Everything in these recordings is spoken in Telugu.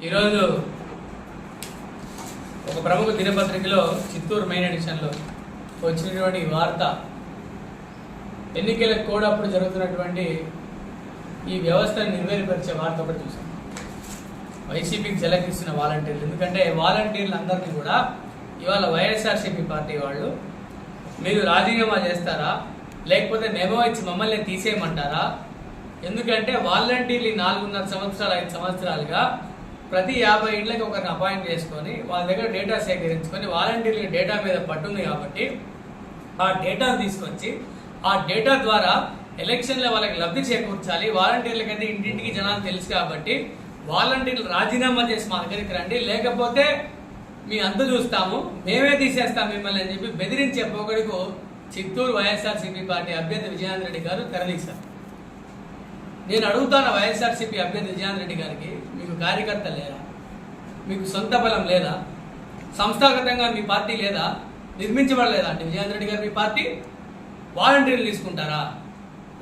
ఈరోజు ఒక ప్రముఖ దినపత్రికలో చిత్తూరు మెయిన్ ఎడిషన్లో వచ్చినటువంటి వార్త ఎన్నికల కోడ్ అప్పుడు జరుగుతున్నటువంటి ఈ వ్యవస్థను నిర్వీర్యపరిచే వార్త ఒకటి చూసాం. వైసీపీకి జలకిస్తున్న వాలంటీర్లు, ఎందుకంటే వాలంటీర్లు అందరినీ కూడా ఇవాళ వైఎస్ఆర్సీపీ పార్టీ వాళ్ళు మీరు రాజీనామా చేస్తారా లేకపోతే మెమో ఇచ్చి మమ్మల్ని తీసేయమంటారా? ఎందుకంటే వాలంటీర్లు 4.5 సంవత్సరాలు 5 సంవత్సరాలుగా ప్రతి 50 ఇళ్లకి ఒకరిని అపాయింట్ చేసుకొని వాళ్ళ దగ్గర డేటా సేకరించుకొని వాలంటీర్లకి డేటా మీద పట్టుంది కాబట్టి ఆ డేటాను తీసుకొచ్చి ఆ డేటా ద్వారా ఎలక్షన్లో వాళ్ళకి లబ్ధి చేకూర్చాలి. వాలంటీర్లకైతే ఇంటింటికి జనాలు తెలుసు కాబట్టి వాలంటీర్లు రాజీనామా చేసి మా దగ్గరికి రండి, లేకపోతే మీ అంత చూస్తాము, మేమే తీసేస్తాం మిమ్మల్ని అని చెప్పి బెదిరించే పోగడుకు చిత్తూరు వైఎస్ఆర్సీపీ పార్టీ అభ్యర్థి విజయేంద్ర రెడ్డి గారు తెరదీశారు. నేను అడుగుతాను వైఎస్ఆర్సీపీ అభ్యర్థి విజయేంద్ర రెడ్డి గారికి, మీకు కార్యకర్త లేరా? మీకు సొంత బలం లేదా? సంస్థాగతంగా మీ పార్టీ లేదా? నిర్మించబడలేదా అంటే విజయేంద్ర రెడ్డి గారు మీ పార్టీ? వాలంటీర్లు తీసుకుంటారా?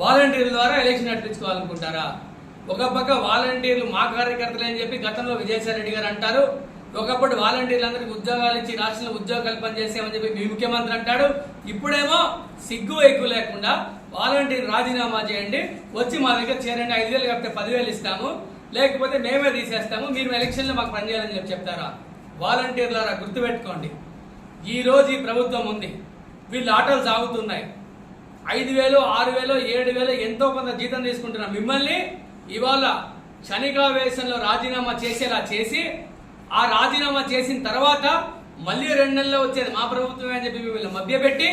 వాలంటీర్ల ద్వారా ఎలక్షన్ నడిపించుకోవాలనుకుంటారా? ఒక పక్క వాలంటీర్లు మా కార్యకర్తలు అని చెప్పి గతంలో విజయసాయి రెడ్డి గారు అంటారు, ఒకప్పుడు వాలంటీర్లందరికీ ఉద్యోగాలు ఇచ్చి రాష్ట్రంలో ఉద్యోగ కల్పన చేసామని చెప్పి మీ ముఖ్యమంత్రి అంటాడు. ఇప్పుడేమో సిగ్గు ఎక్కువ లేకుండా వాలంటీర్ రాజీనామా చేయండి, వచ్చి మా దగ్గర చేరండి, 5,000 కాకపోతే 10,000 ఇస్తాము, లేకపోతే మేమే తీసేస్తాము, మీరు ఎలక్షన్లో మాకు పనిచేయాలని చెప్పి చెప్తారా? వాలంటీర్లారా గుర్తుపెట్టుకోండి, ఈ రోజు ఈ ప్రభుత్వం ఉంది, వీళ్ళు ఆటలు సాగుతున్నాయి. 5,000, 6,000, 7,000 ఎంతో కొంత జీతం తీసుకుంటున్నాం. మిమ్మల్ని ఇవాళ క్షణికావేశంలో రాజీనామా చేసేలా చేసి ఆ రాజీనామా చేసిన తర్వాత మళ్ళీ 2 నెలల్లో వచ్చేది మా ప్రభుత్వమే అని చెప్పి మిమ్మల్ని మభ్యపెట్టి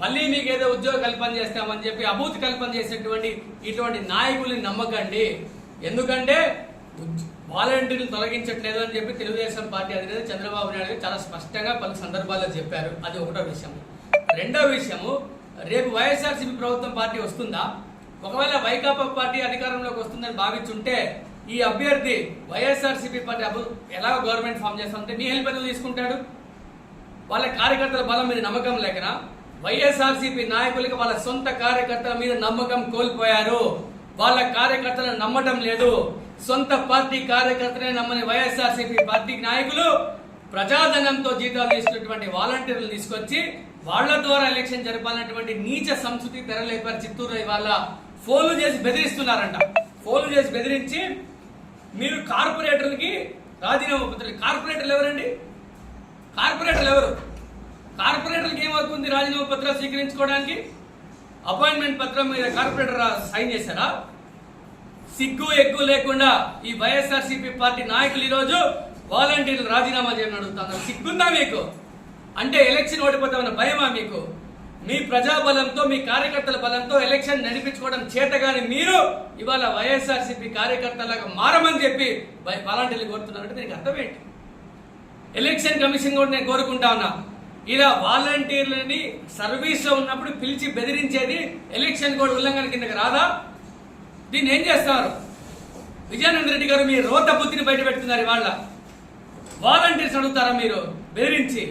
మళ్ళీ మీకు ఏదో ఉద్యోగ కల్పన చేస్తామని చెప్పి అభూతి కల్పన చేసేటువంటి ఇటువంటి నాయకుల్ని నమ్మకండి. ఎందుకంటే వాలంటీర్లు తొలగించట్లేదు అని చెప్పి తెలుగుదేశం పార్టీ అధినేత చంద్రబాబు నాయుడు చాలా స్పష్టంగా పలు సందర్భాల్లో చెప్పారు. అది ఒకటో విషయం. రెండో విషయము, రేపు వైఎస్ఆర్సీపీ ప్రభుత్వం పార్టీ వస్తుందా? ఒకవేళ వైకాపా పార్టీ అధికారంలోకి వస్తుందని భావించుంటే ఈ అభ్యర్థి వైఎస్ఆర్సీపీ పార్టీ ఎలా గవర్నమెంట్ ఫామ్ చేస్తామంటే మీ హెల్ప్ ఎందుకు తీసుకుంటాడు? వాళ్ళ కార్యకర్తల బలం మీద నమ్మకం లేకనా? వైఎస్ఆర్సీపీ నాయకులకి వాళ్ళ సొంత కార్యకర్తల మీద నమ్మకం కోల్పోయారు. వాళ్ళ కార్యకర్తలను నమ్మటం లేదు. సొంత పార్టీ కార్యకర్తలే నమ్మని వైఎస్ఆర్సీపీ పార్టీ నాయకులు ప్రజాధనంతో జీతాలు తీసుకున్నటువంటి వాలంటీర్లు తీసుకొచ్చి వాళ్ల ద్వారా ఎలక్షన్ జరపాలన్నటువంటి నీచ సంస్కృతి తెరలేపారు. చిత్తూరు ఇవాళ ఫోన్లు చేసి బెదిరిస్తున్నారంట. ఫోన్లు చేసి బెదిరించి మీరు కార్పొరేటర్లకి రాజీనామా పత్రాలు. కార్పొరేటర్లు ఎవరండి? కార్పొరేటర్లు ఎవరు? కార్పొరేటర్లకి ఏమవుతుంది రాజీనామా పత్రాలు స్వీకరించుకోవడానికి? అపాయింట్మెంట్ పత్రం మీద కార్పొరేటర్ సైన్ చేశారా? సిగ్గు ఎగ్గు లేకుండా ఈ వైఎస్ఆర్సీపీ పార్టీ నాయకులు ఈరోజు వాలంటీర్లు రాజీనామా చేయమని అడుగుతున్నారు. సిగ్గుందా మీకు? అంటే ఎలక్షన్ ఓడిపోతామన్న భయమా మీకు? మీ ప్రజాబలంతో మీ కార్యకర్తల బలంతో ఎలక్షన్ నడిపించుకోవడం చేతగాని మీరు ఇవాళ వైఎస్ఆర్సీపీ కార్యకర్తలాగా మారమని చెప్పి వాలంటీర్లు కోరుతున్నారంటే దీనికి అర్థం ఏంటి? ఎలక్షన్ కమిషన్ కూడా నేను కోరుకుంటా ఉన్నా, ఇలా వాలంటీర్లని సర్వీస్ లో ఉన్నప్పుడు పిలిచి బెదిరించేది ఎలక్షన్ కోడ్ ఉల్లంఘన కిందకి రాదా? దీన్ని ఏం చేస్తారు? విజయేంద్ర రెడ్డి గారు మీ రోత బుద్ధిని బయట పెడుతున్నారు. ఇవాళ వాలంటీర్స్ అడుగుతారా మీరు బెదిరించి?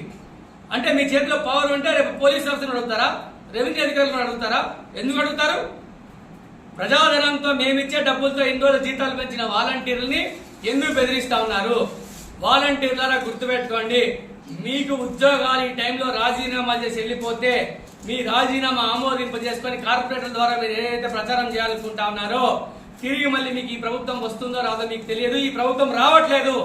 అంటే మీ చేతిలో పవర్ ఉంటే రేపు పోలీస్ ఆఫీసర్ని అడుగుతారా? రెవెన్యూ అధికారులను అడుగుతారా? ఎందుకు అడుగుతారు? ప్రజాధనంతో మేమిచ్చే డబ్బులతో ఎన్ని రోజులు జీతాలు పెంచిన వాలంటీర్లని ఎందుకు బెదిరిస్తా ఉన్నారు? వాలంటీర్లారా గుర్తుపెట్టుకోండి, మీకు ఉద్యోగాలు ఈ టైంలో రాజీనామా చేసి వెళ్ళిపోతే మీ రాజీనామా ఆమోదింపజేసుకొని కార్పొరేటర్ల ద్వారా మీరు ఏదైతే ప్రచారం చేయాలనుకుంటా ఉన్నారో తిరిగి మళ్ళీ మీకు ఈ ప్రభుత్వం వస్తుందో రాదో మీకు తెలియదు. ఈ ప్రభుత్వం రావట్లేదు.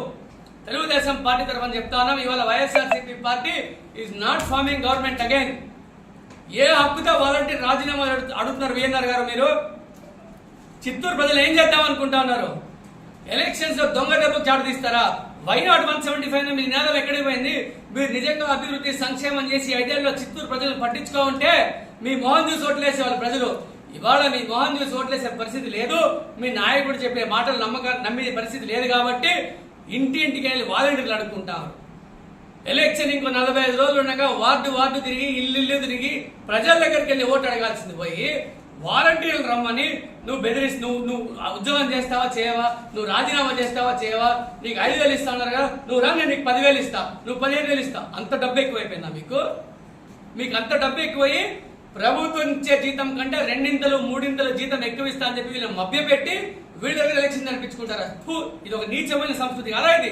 తెలుగుదేశం పార్టీ తరఫున చెప్తా ఉన్నాం, ఇవాళ YSRCP party is not forming government again. ఏ హక్కుతో వాలంటీర్ రాజీనామా అడుగుతున్నారు విఎన్ఆర్ గారు? మీరు చిత్తూరు ప్రజలు ఏం చేద్దాం అనుకుంటా ఉన్నారు? ఎలక్షన్స్ లో దొంగ డబ్బు చాటు తీస్తారా? వైనాట్ 175 మీ నినాదం ఎక్కడికి పోయింది? మీరు నిజంగా అభివృద్ధి సంక్షేమం చేసి 5 ఏళ్లలో చిత్తూరు ప్రజలు పట్టించుకోకుంటే మీ మోహన్ చూసి ఓట్లేసే వాళ్ళ ప్రజలు ఇవాళ మీ మోహన్ చూసి ఓట్లేసే పరిస్థితి లేదు. మీ నాయకుడు చెప్పే మాటలు నమ్మే పరిస్థితి లేదు కాబట్టి ఇంటింటికి వెళ్ళి వాలంటీర్లు అడుక్కుంటారు. ఎలక్షన్ ఇంకో 45 రోజులు ఉండగా వార్డు తిరిగి ఇల్లు తిరిగి ప్రజల దగ్గరికి వెళ్ళి ఓటు అడగాల్సింది పోయి వాలంటీర్లు రమ్మని నువ్వు బెదిరిసి నువ్వు ఉద్యోగం చేస్తావా చేయవా, నువ్వు రాజీనామా చేస్తావా చేయవా, నీకు 5,000 ఇస్తా ఉన్నారు కదా, నువ్వు రా నేను నీకు 10,000 ఇస్తా, నువ్వు 15,000 ఇస్తా. అంత డబ్బు ఎక్కువైపోయిందా మీకు? అంత డబ్బు ఎక్కువయ్యి ప్రభుత్వం ఇచ్చే జీతం కంటే 2 3 జీతం ఎక్కువ ఇస్తా అని చెప్పి వీళ్ళని మభ్యపెట్టి వీళ్ళ దగ్గర ఎలక్షన్ నడిపించుకుంటారా? ఇది ఒక నీచమైన సంస్కృతి కదా ఇది.